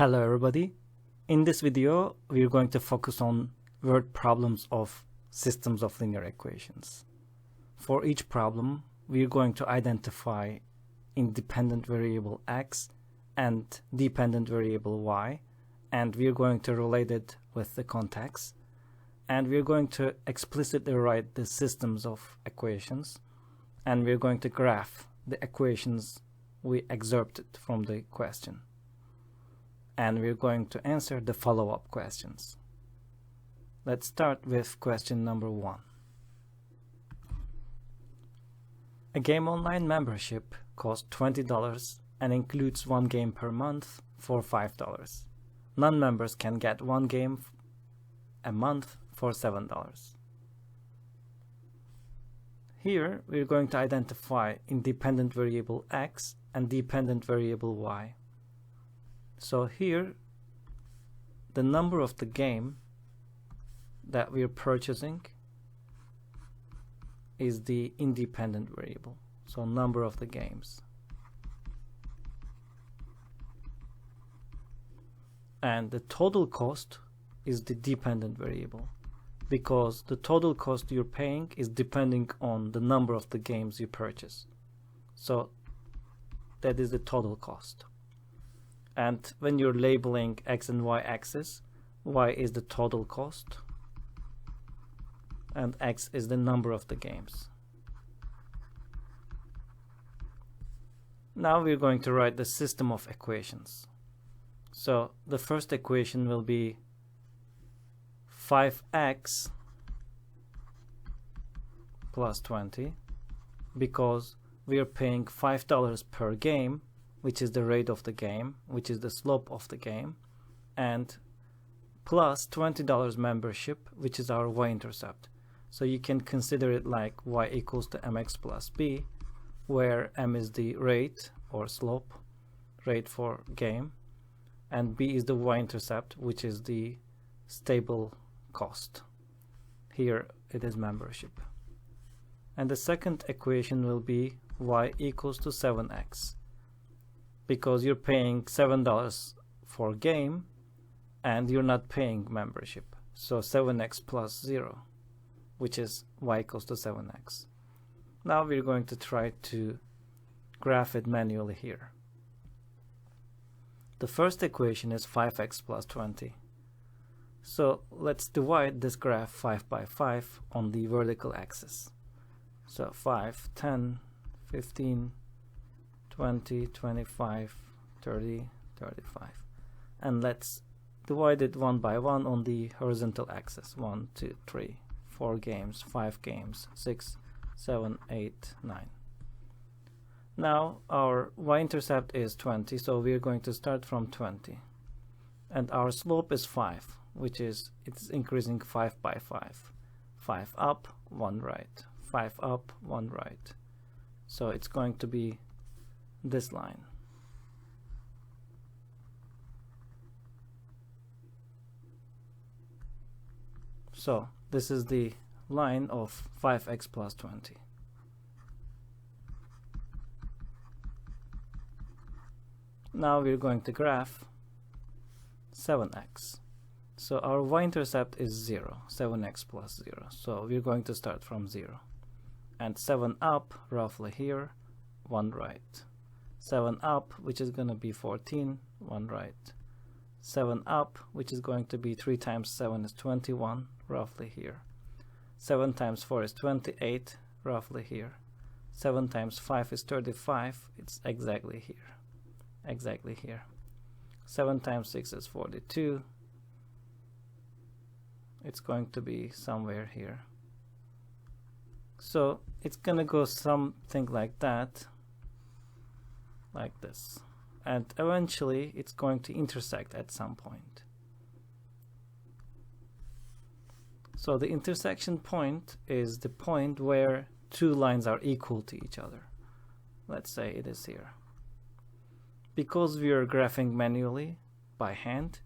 Hello everybody. In this video we are going to focus on word problems of systems of linear equations. For each problem we are going to identify independent variable x and dependent variable y, and we are going to relate it with the context, and we are going to explicitly write the systems of equations, and we are going to graph the equations we excerpted from the question. And we're going to answer the follow-up questions. Let's start with question number 1. A game online membership costs $20 and includes one game per month for $5. Non-members can get one game a month for $7. Here we're going to identify independent variable x and dependent variable y. So here, the number of the game that we are purchasing is the independent variable. So number of the games. And the total cost is the dependent variable, because the total cost you're paying is depending on the number of the games you purchase. So that is the total cost. And when you're labeling x and y axis, y is the total cost and x is the number of the games. Now we're going to write the system of equations. So the first equation will be 5x plus 20, because we are paying $5 per game, which is the rate of the game, which is the slope of the game, and plus $20 membership, which is our y-intercept. So you can consider it like y equals to mx plus b, where m is the rate or slope, rate for game, and b is the y-intercept, which is the stable cost. Here it is membership. And the second equation will be y equals to 7x. Because you're paying $7 for game and you're not paying membership. So 7x plus 0, which is y equals to 7x. Now we're going to try to graph it manually here. The first equation is 5x plus 20. So let's divide this graph 5 by 5 on the vertical axis. So 5, 10, 15, 20, 25, 30, 35. And let's divide it one by one on the horizontal axis. 1, 2, 3, 4 games, 5 games, 6, 7, 8, 9. Now our y-intercept is 20, so we are going to start from 20. And our slope is 5, which is, it's increasing 5 by 5. 5 up, 1 right. 5 up, 1 right. So it's going to be this line. So this is the line of 5x plus 20. Now we're going to graph 7x. So our y-intercept is 0, 7x plus 0. So we're going to start from 0. And 7 up, roughly here, 1 right. 7 up, which is going to be 14, 1 right. 7 up, which is going to be 3 times 7 is 21, roughly here. 7 times 4 is 28, roughly here. 7 times 5 is 35, it's exactly here. Exactly here. 7 times 6 is 42. It's going to be somewhere here. So it's going to go something like that. Like this, and eventually it's going to intersect at some point. So the intersection point is the point where two lines are equal to each other. Let's say it is here. Because we are graphing manually by hand,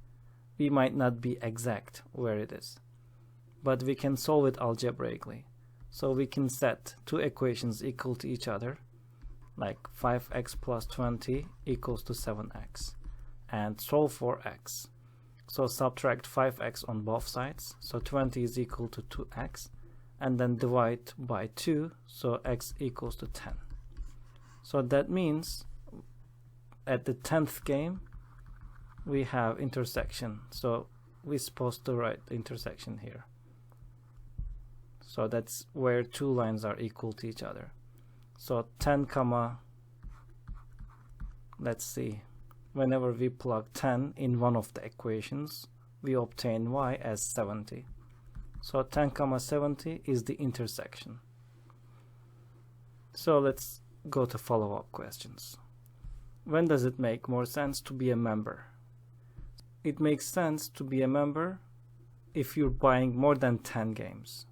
we might not be exact where it is, but we can solve it algebraically. So we can set two equations equal to each other, like 5x plus 20 equals to 7x. and solve for x. So subtract 5x on both sides, so 20 is equal to 2x, and then divide by 2, so x equals to 10. So that means at the 10th game we have intersection, so we're supposed to write the intersection here. So that's where two lines are equal to each other. So 10 comma, let's see, whenever we plug 10 in one of the equations, we obtain y as 70. So 10 comma 70 is the intersection. So let's go to follow-up questions. When does it make more sense to be a member? It makes sense to be a member if you're buying more than 10 games,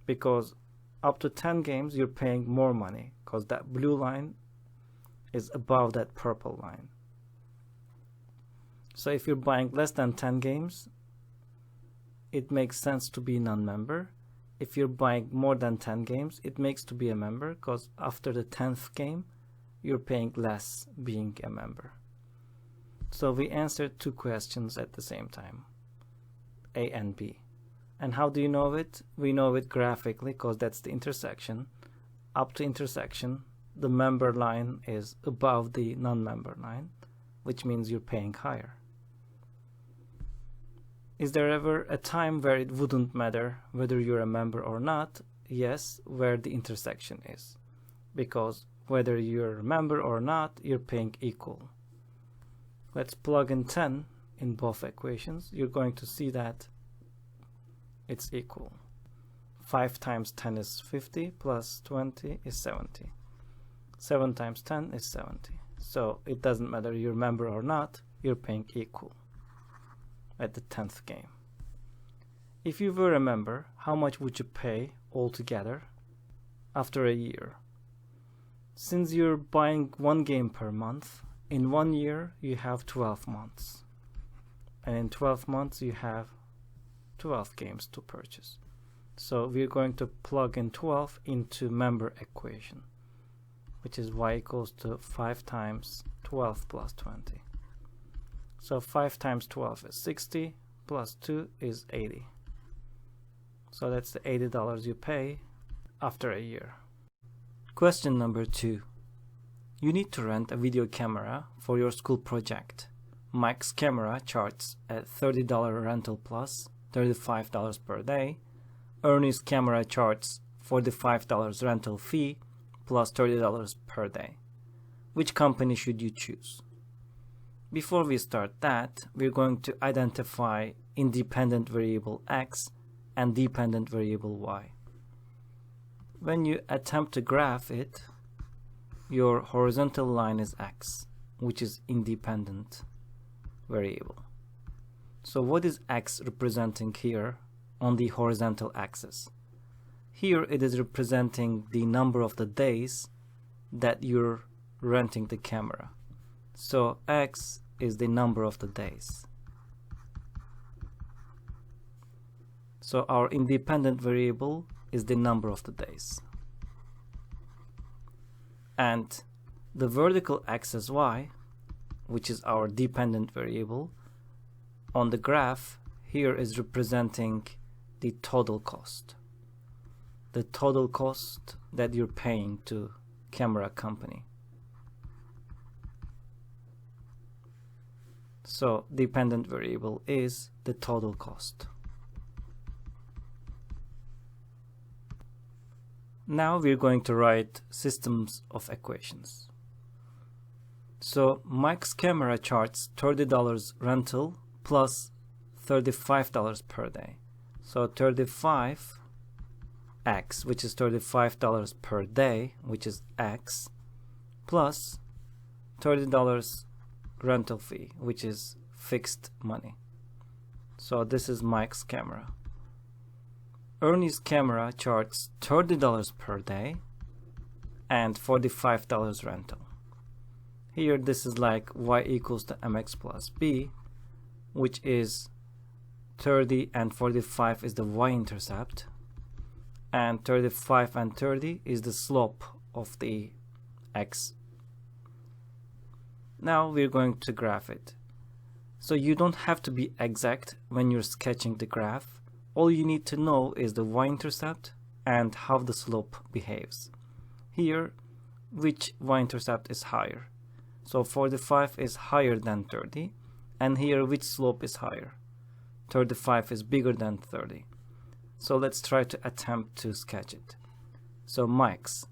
because up to 10 games you're paying more money, because that blue line is above that purple line. So if you're buying less than 10 games, it makes sense to be non-member. If you're buying more than 10 games, it makes to be a member, because after the 10th game you're paying less being a member. So we answered two questions at the same time, A and B. And how do you know it? We know it graphically, because that's the intersection. Up to intersection, the member line is above the non-member line, which means you're paying higher. Is there ever a time where it wouldn't matter whether you're a member or not? Yes, where the intersection is. Because whether you're a member or not, you're paying equal. Let's plug in 10 in both equations. You're going to see that it's equal. 5 times 10 is 50 plus 20 is 70. 7 times 10 is 70. So it doesn't matter you're a member or not, you're paying equal at the 10th game. If you were a member, how much would you pay altogether after a year? Since you're buying one game per month, in 1 year you have 12 months. And in 12 months you have 12 games to purchase. So we're going to plug in 12 into member equation, which is y equals to 5 times 12 plus 20. So 5 times 12 is 60, plus 2 is 80. So that's the $80 you pay after a year. Question number 2. You need to rent a video camera for your school project. Mike's camera charges at $30 rental plus $35 per day. Ernie's camera charges $45 rental fee plus $30 per day. Which company should you choose? Before we start that, we're going to identify independent variable x and dependent variable y. When you attempt to graph it, your horizontal line is x, which is independent variable. So what is x representing here on the horizontal axis? Here it is representing the number of the days that you're renting the camera. So x is the number of the days. So our independent variable is the number of the days. And the vertical axis y, which is our dependent variable, on the graph here is representing the total cost. The total cost that you're paying to camera company. So dependent variable is the total cost. Now we're going to write systems of equations. So Mike's camera charges $30 rental plus $35 per day. So 35x, which is $35 per day, which is x, plus $30 rental fee, which is fixed money. So this is Mike's camera. Ernie's camera charges $30 per day and $45 rental. Here this is like y equals to mx plus b, which is 30 and 45 is the y-intercept, and 35 and 30 is the slope of the x. Now we're going to graph it. So you don't have to be exact when you're sketching the graph. All you need to know is the y-intercept and how the slope behaves. Here, which y-intercept is higher? So 45 is higher than 30, and here which slope is higher? 35 is bigger than 30. So let's try to attempt to sketch it. So Mike's,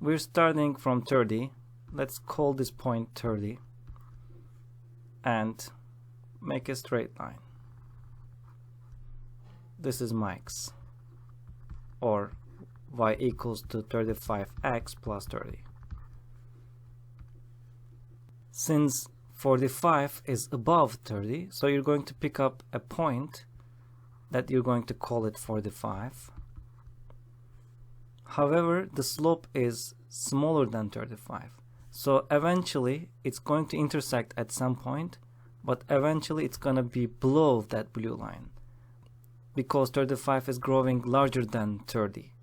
we're starting from 30. Let's call this point 30 and make a straight line. This is Mike's, or y equals to 35x plus 30. Since 45 is above 30, so you're going to pick up a point that you're going to call it 45. However, the slope is smaller than 35. So eventually it's going to intersect at some point, but eventually it's going to be below that blue line because 35 is growing larger than 30.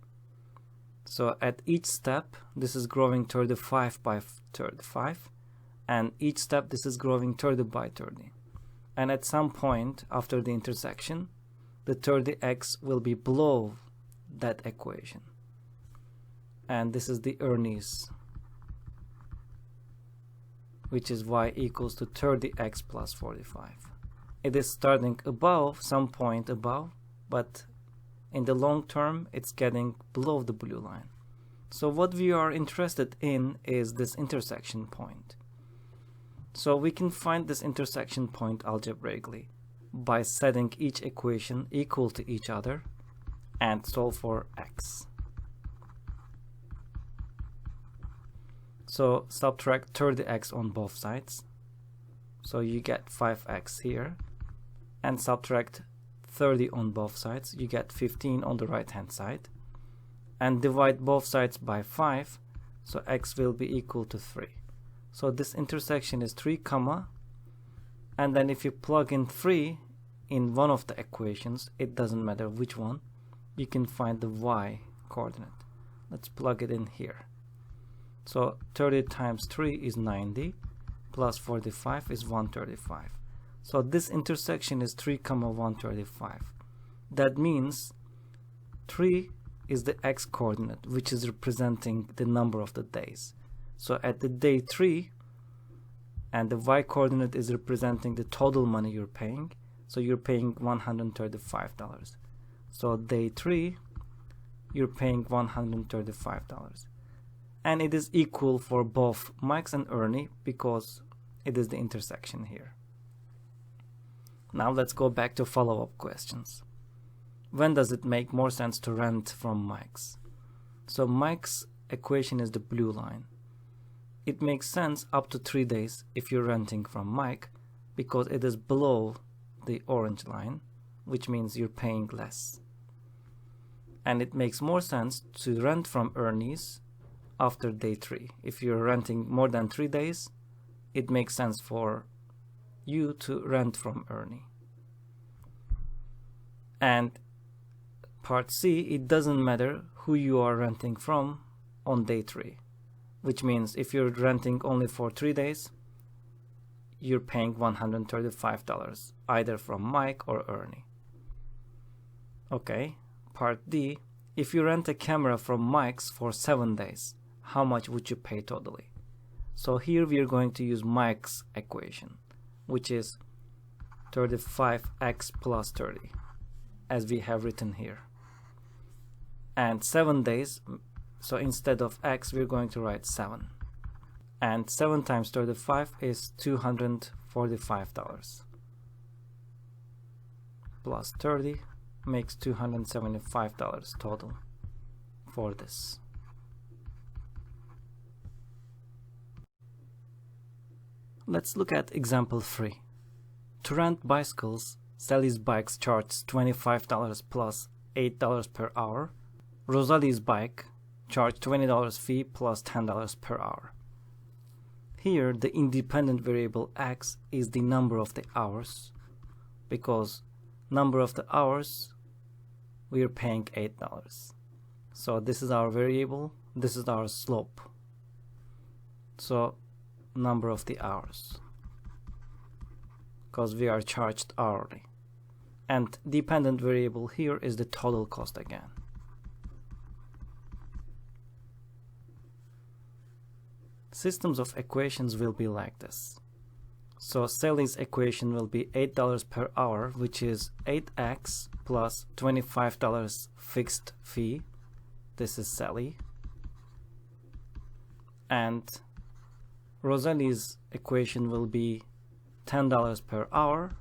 So at each step, this is growing 35 by 35, and each step this is growing 30 by 30. And at some point after the intersection, the 30x will be below that equation. And this is the Ernie's, which is y equals to 30x plus 45. It is starting above, some point above, but in the long term it's getting below the blue line. So what we are interested in is this intersection point. So we can find this intersection point algebraically by setting each equation equal to each other and solve for x. So subtract 30x on both sides. So you get 5x here, and subtract 30 on both sides. You get 15 on the right hand side, and divide both sides by 5. So x will be equal to 3. So this intersection is 3 comma, and then if you plug in 3 in one of the equations, it doesn't matter which one, you can find the y coordinate. Let's plug it in here. So 30 times 3 is 90, plus 45 is 135. So this intersection is 3 comma 135. That means 3 is the x coordinate, which is representing the number of the days. So at the day 3, and the y coordinate is representing the total money you're paying, so you're paying $135. So day 3, you're paying $135. And it is equal for both Mike's and Ernie because it is the intersection here. Now let's go back to follow-up questions. When does it make more sense to rent from Mike's? So Mike's equation is the blue line. It makes sense up to 3 days if you're renting from Mike because it is below the orange line, which means you're paying less. And it makes more sense to rent from Ernie's after day 3. If you're renting more than 3 days, it makes sense for you to rent from Ernie. And part C, it doesn't matter who you are renting from on day 3, which means if you're renting only for 3 days, you're paying $135 either from Mike or Ernie. Okay, part D, if you rent a camera from Mike's for 7 days, how much would you pay totally? So here we are going to use Mike's equation, which is 35x plus 30, as we have written here. And 7 days, so instead of x, we're going to write 7. And 7 times 35 is $245. Plus 30 makes $275 total for this. Let's look at example 3. To rent bicycles, Sally's Bikes charges $25 plus $8 per hour. Rosalie's bike charges $20 fee plus $10 per hour. Here, the independent variable x is the number of the hours, because number of the hours, we are paying $8. So this is our variable, this is our slope. So number of the hours. because we are charged hourly. And dependent variable here is the total cost again. Systems of equations will be like this. So Sally's equation will be $8 per hour, which is 8x plus $25 fixed fee. This is Sally. And Rosalie's equation will be $10 per hour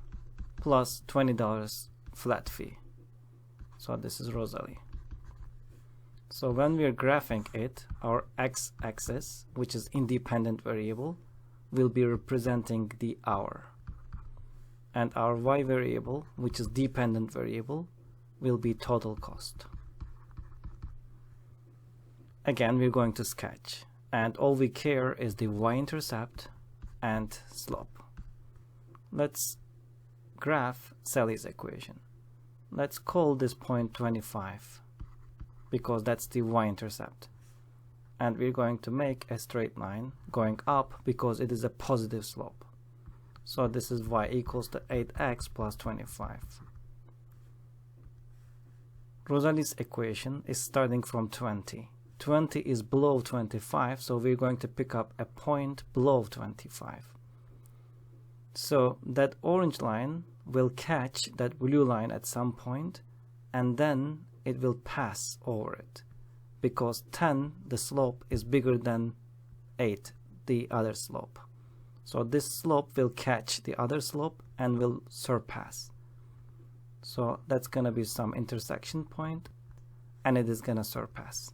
plus $20 flat fee. So this is Rosalie. So when we are graphing it, our x-axis, which is independent variable, will be representing the hour. And our y variable, which is dependent variable, will be total cost. Again, we're going to sketch. And all we care is the y-intercept and slope. Let's graph Sally's equation. Let's call this point 25 because that's the y-intercept. And we're going to make a straight line going up because it is a positive slope. So this is y equals to 8x plus 25. Rosalie's equation is starting from 20. 20 is below 25, so we're going to pick up a point below 25. So that orange line will catch that blue line at some point, and then it will pass over it, because 10, the slope, is bigger than 8, the other slope. So this slope will catch the other slope and will surpass. So that's going to be some intersection point, and it is going to surpass.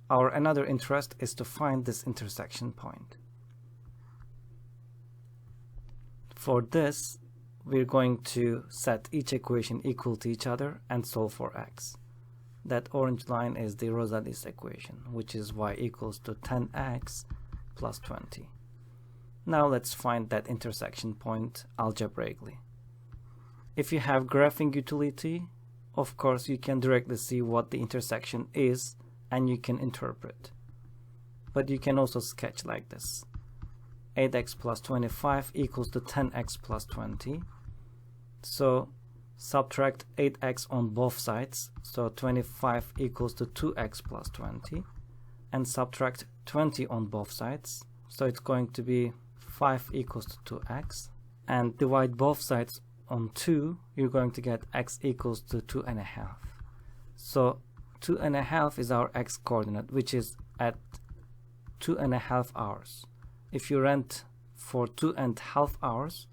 Our another interest is to find this intersection point. For this, we're going to set each equation equal to each other and solve for x. That orange line is the Rosalie's equation, which is y equals to 10x plus 20. Now let's find that intersection point algebraically. If you have graphing utility, of course you can directly see what the intersection is and you can interpret. But you can also sketch like this. 8x plus 25 equals to 10x plus 20. So subtract 8x on both sides, so 25 equals to 2x plus 20, and subtract 20 on both sides, so it's going to be 5 equals to 2x, and divide both sides on 2, you're going to get x equals to 2.5. So 2.5 is our x coordinate, which is at 2.5 hours. If you rent for 2.5 hours,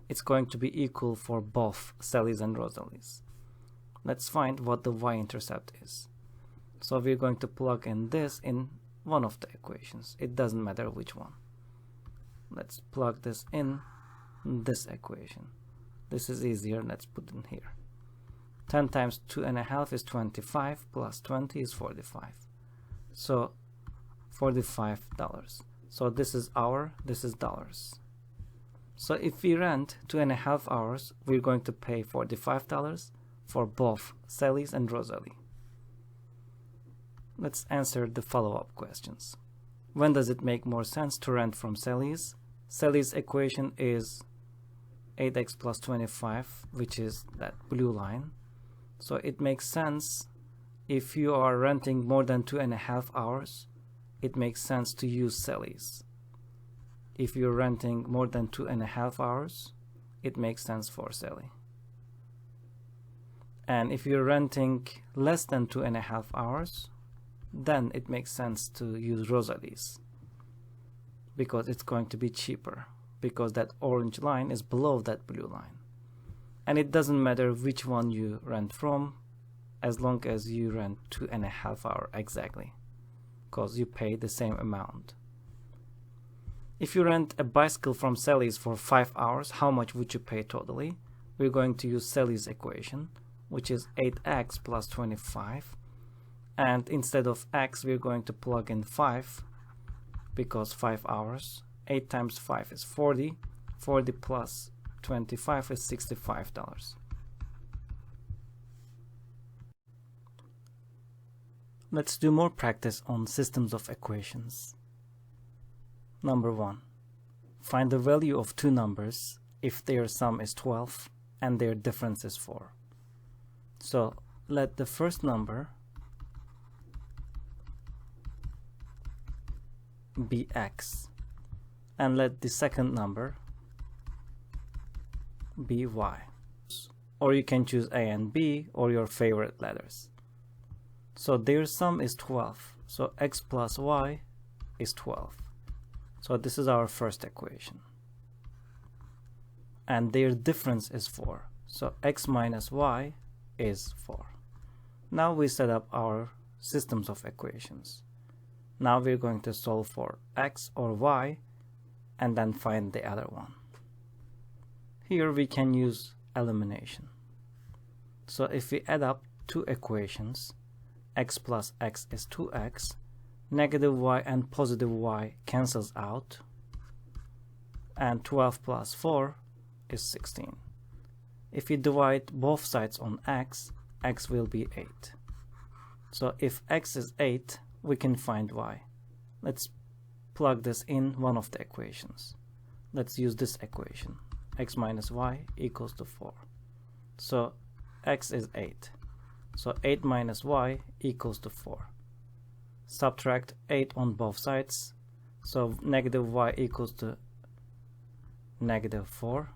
it's going to be equal for both Sally's and Rosalie's. Let's find what the y-intercept is. So we're going to plug in this in one of the equations. It doesn't matter which one. Let's plug this in this equation. This is easier. Let's put in here. 10 times 2.5 is 25 plus 20 is 45. So $45. So this is hour, this is dollars. So if we rent 2.5 hours, we're going to pay $45 for both Sally's and Rosalie. Let's answer the follow-up questions. When does it make more sense to rent from Sally's? Sally's equation is 8x plus 25, which is that blue line. So it makes sense if you are renting more than 2.5 hours, it makes sense to use Sally's. If you're renting more than 2.5 hours, it makes sense for Sally. And if you're renting less than 2.5 hours, then it makes sense to use Rosalie's, because it's going to be cheaper, because that orange line is below that blue line. And it doesn't matter which one you rent from, as long as you rent 2.5 hours exactly, because you pay the same amount. If you rent a bicycle from Sally's for 5 hours, how much would you pay totally? We're going to use Sally's equation, which is 8x plus 25. And instead of x, we're going to plug in 5, because 5 hours. 8 times 5 is 40. 40 plus 25 is $65. Let's do more practice on systems of equations. Number 1. Find the value of two numbers if their sum is 12 and their difference is 4. So let the first number be x and let the second number be y. Or you can choose A and B or your favorite letters. So their sum is 12. So x plus y is 12. So this is our first equation. And their difference is 4. So x minus y is 4. Now we set up our systems of equations. Now we're going to solve for x or y and then find the other one. Here we can use elimination. So if we add up two equations, x plus x is 2x, negative y and positive y cancels out, and 12 plus 4 is 16. If we divide both sides on x, x will be 8. So if x is 8, we can find y. Let's plug this in one of the equations. Let's use this equation. X minus y equals to 4. So x is 8. So 8 minus y equals to 4. Subtract 8 on both sides. So negative y equals to negative 4.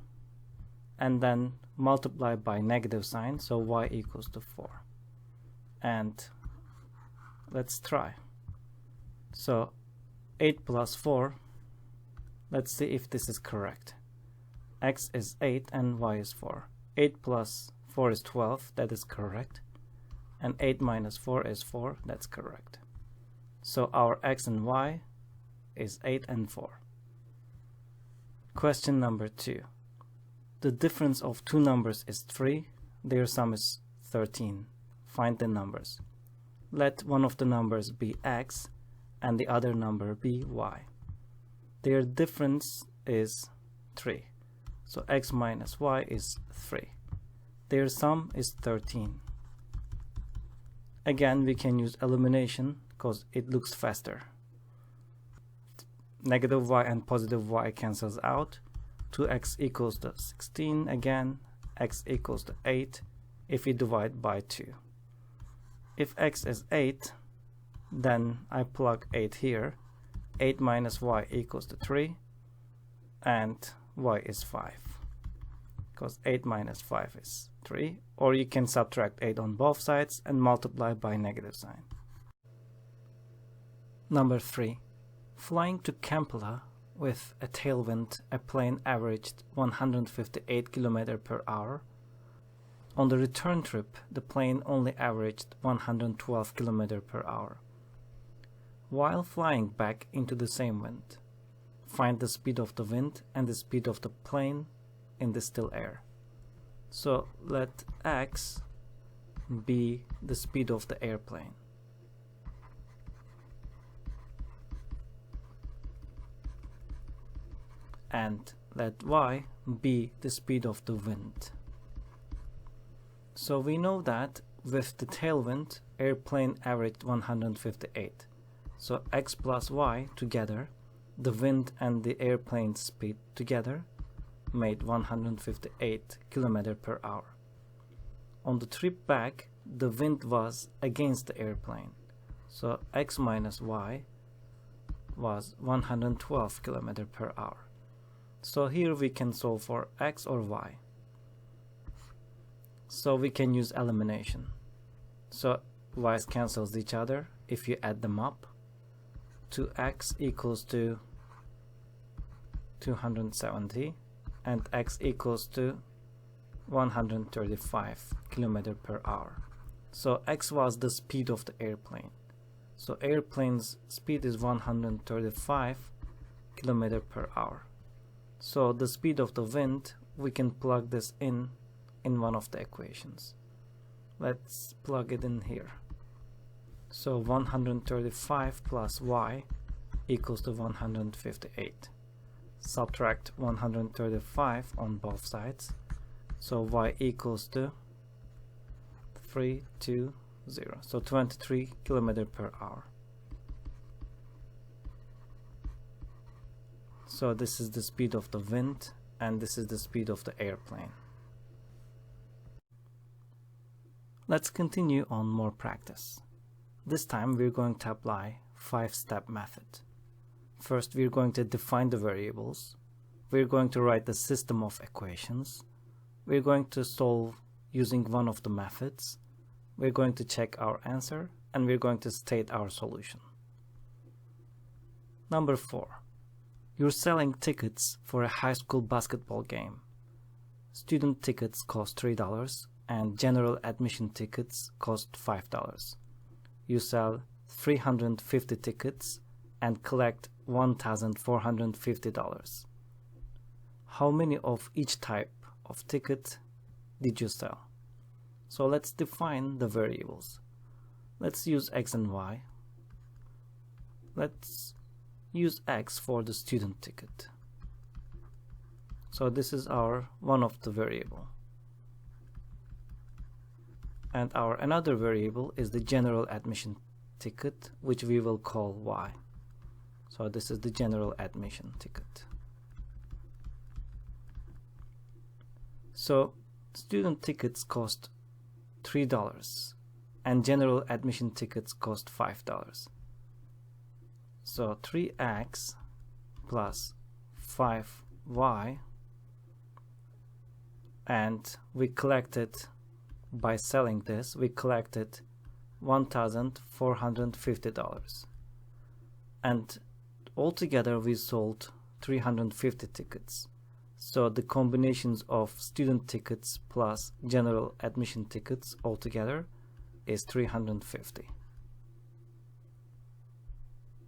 And then multiply by negative sign. So y equals to 4. And let's try. So 8 plus 4. Let's see if this is correct. X is 8 and y is 4. 8 plus 4 is 12, that is correct. And 8 minus 4 is 4, that's correct. So our x and y is 8 and 4. Question number 2. The difference of two numbers is 3, their sum is 13. Find the numbers. Let one of the numbers be x and the other number be y. Their difference is 3. So x minus y is 3. Their sum is 13. Again, we can use elimination because it looks faster. Negative y and positive y cancels out. 2x equals to 16 again. X equals to 8 if we divide by 2. If x is 8, then I plug 8 here. 8 minus y equals to 3. And y is 5. Because 8 minus 5 is 3. Or you can subtract 8 on both sides and multiply by negative sign. Number 3. Flying to Kampala with a tailwind, a plane averaged 158 km per hour. On the return trip, the plane only averaged 112 km per hour. While flying back into the same wind, find the speed of the wind and the speed of the plane in the still air. So let x be the speed of the airplane. And let y be the speed of the wind. So we know that with the tailwind, airplane averaged 158. So x plus y together, the wind and the airplane's speed together, made 158 km per hour. On the trip back, the wind was against the airplane. So x minus y was 112 km per hour. So here we can solve for x or y. So we can use elimination. So y's cancels each other if you add them up. 2x equals to 270 and x equals to 135 km per hour. So x was the speed of the airplane. So airplane's speed is 135 km per hour. So the speed of the wind, we can plug this in one of the equations. Let's plug it in here. So 135 plus y equals to 158. Subtract 135 on both sides. So y equals to 320. So 23 km per hour. So this is the speed of the wind, and this is the speed of the airplane. Let's continue on more practice. This time we're going to apply 5-step method. First, we're going to define the variables. We're going to write the system of equations. We're going to solve using one of the methods. We're going to check our answer, and we're going to state our solution. Number 4. You're selling tickets for a high school basketball game. Student tickets cost $3 and general admission tickets cost $5. You sell 350 tickets and collect $1,450. How many of each type of ticket did you sell? So let's define the variables. Let's use X and Y. Let's use X for the student ticket. So this is our one of the variable. And our another variable is the general admission ticket, which we will call Y. So this is the general admission ticket. So student tickets cost $3 and general admission tickets cost $5. So 3x plus 5y, and we collected, by selling this, we collected $1,450, and altogether we sold 350 tickets. So the combinations of student tickets plus general admission tickets altogether is 350.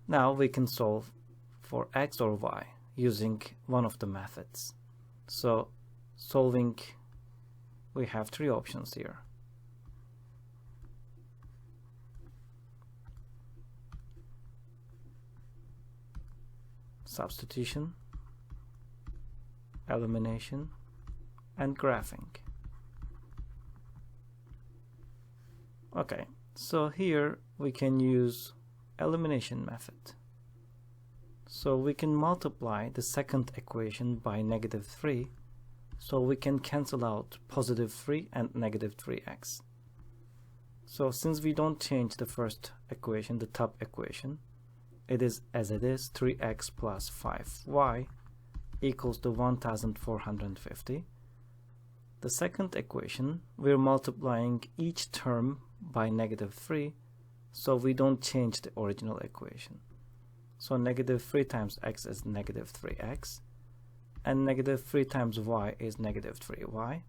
Now we can solve for X or Y using one of the methods. So solving, we have 3 options here. Substitution, elimination, and graphing. Okay, so here we can use elimination method. So we can multiply the second equation by -3, so we can cancel out +3 and -3x. So since we don't change the first equation, the top equation, it is as it is, 3x plus 5y equals to 1,450. The second equation, we're multiplying each term by -3, so we don't change the original equation. So -3 times x is -3x, and -3 times y is -3y,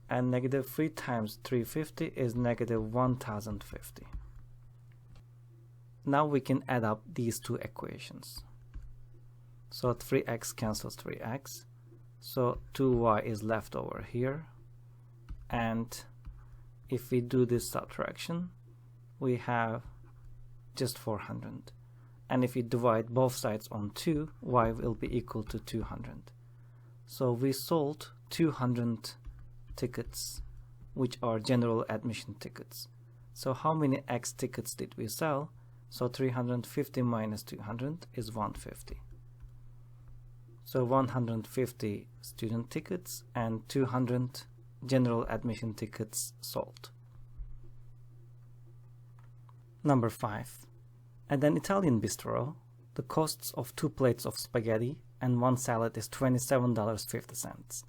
and -3 times 350 is -1,050. Now we can add up these 2 equations. So 3x cancels 3x, so 2y is left over here, and if we do this subtraction, we have just 400, and if we divide both sides on 2, y will be equal to 200. So we sold 200 tickets, which are general admission tickets. So how many X tickets did we sell? So 350 minus 200 is 150. So 150 student tickets and 200 general admission tickets sold. Number 5. At an Italian bistro, the costs of 2 plates of spaghetti and 1 salad is $27.50.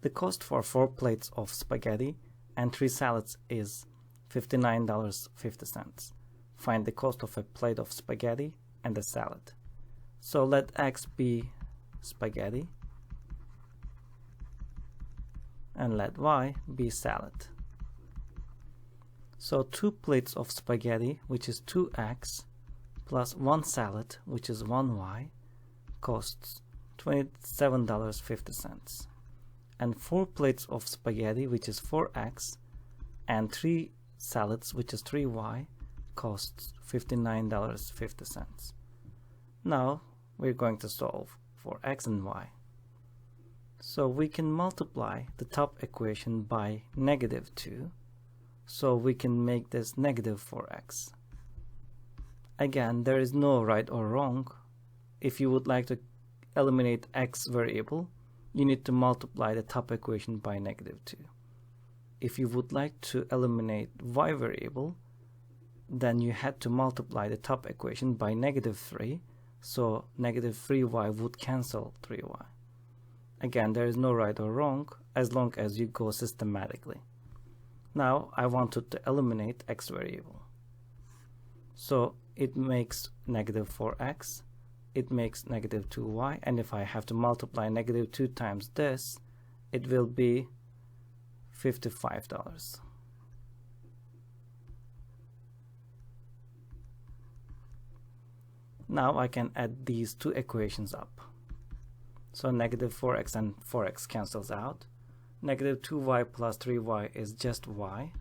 The cost for 4 plates of spaghetti and 3 salads is $59.50. Find the cost of a plate of spaghetti and a salad. So let X be spaghetti and let Y be salad. So 2 plates of spaghetti, which is 2x, plus 1 salad, which is 1y, costs $27.50. And 4 plates of spaghetti, which is 4x, and 3 salads, which is 3y, costs $59.50. Now we're going to solve for x and y. So we can multiply the top equation by -2, so we can make this -4x. Again, there is no right or wrong. If you would like to eliminate x variable, you need to multiply the top equation by -2. If you would like to eliminate y variable, then you had to multiply the top equation by -3, so -3y would cancel 3y. Again, there is no right or wrong as long as you go systematically. Now I wanted to eliminate x variable. So it makes -4x, it makes -2y, and if I have to multiply -2 times this, it will be $55. Now I can add these two equations up. So -4x and 4x cancels out. -2y plus 3y is just y,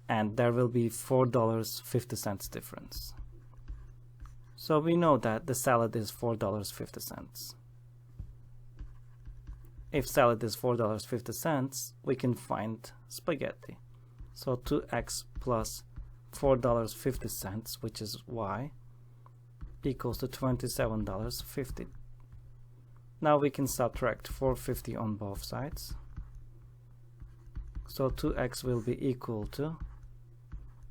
and there will be $4.50 difference. So we know that the salad is $4.50. If salad is $4.50, we can find spaghetti. So 2x plus $4.50, which is y, equals to $27.50. Now we can subtract $4.50 on both sides. So 2x will be equal to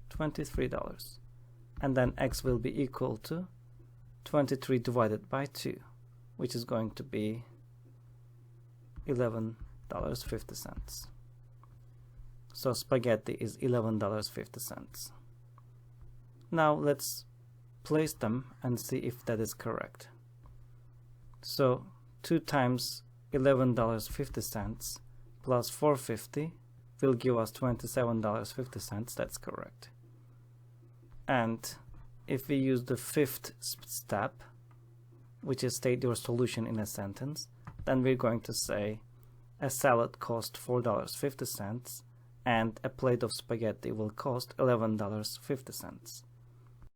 $23. And then x will be equal to 23 divided by 2, which is going to be $11.50. So spaghetti is $11.50. Now let's place them and see if that is correct. So 2 times $11.50 plus $4.50 will give us $27.50. That's correct. And if we use the fifth step, which is state your solution in a sentence, then we're going to say a salad cost $4.50 and a plate of spaghetti will cost $11.50.